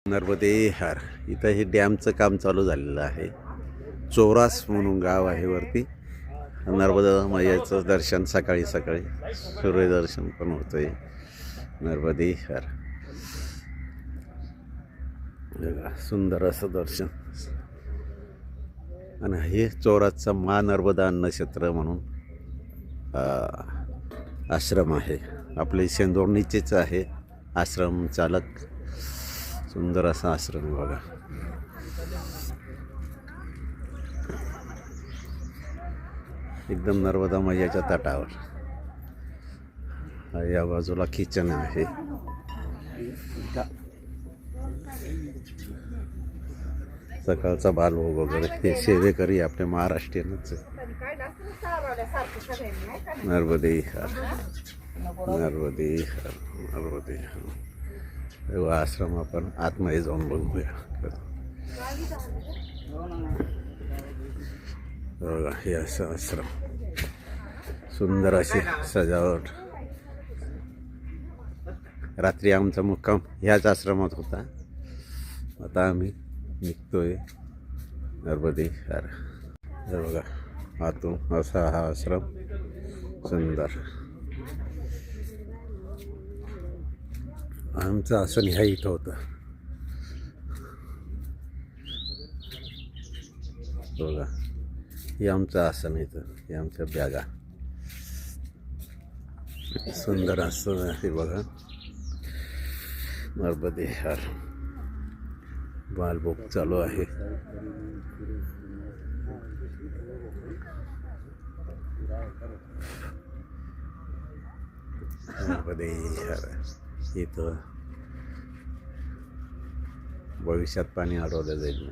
नर्मदे हार इथं हे डॅमचं काम चालू झालेलं आहे. चोरास म्हणून गाव आहे वरती. नर्मदा मैयाचं दर्शन सकाळी सकाळी सूर्यदर्शन पण होतंय. नर्मदे हार सुंदर असं दर्शन. आणि हे चोरासचा नर्मदा अन्नक्षेत्र म्हणून आश्रम आहे. आपले शेंदोर्णीचेच आहे आश्रम चालक. सुंदर असा आश्रम आहे बघा. एकदम नर्मदा मैयाच्या तटावर. या बाजूला किचन आहे. सकाळचा बालभोग वगैरे हे सेवेकरी आपले महाराष्ट्रीयनच आहे. नर्मदे हार नर्मदे हार नर्मदे हार. आश्रम आपण आतमध्ये जाऊन बघूया. बघा हे असं आश्रम. सुंदर अशी सजावट. रात्री आमचा मुक्काम ह्याच आश्रमात होता. आता आम्ही निघतोय नर्मदे हार. हे बघा आतून असा हा आश्रम सुंदर. आमचं आसन ह्या इथं होतं बघा. हे आमचं आसन इथं. हे आमच्या बॅगा. सुंदर असं आहे बघा. नर्मदे हार. बालभोग चालू आहे. नर्मदे हार. इथं भविष्यात पाणी अडवलं जाईल.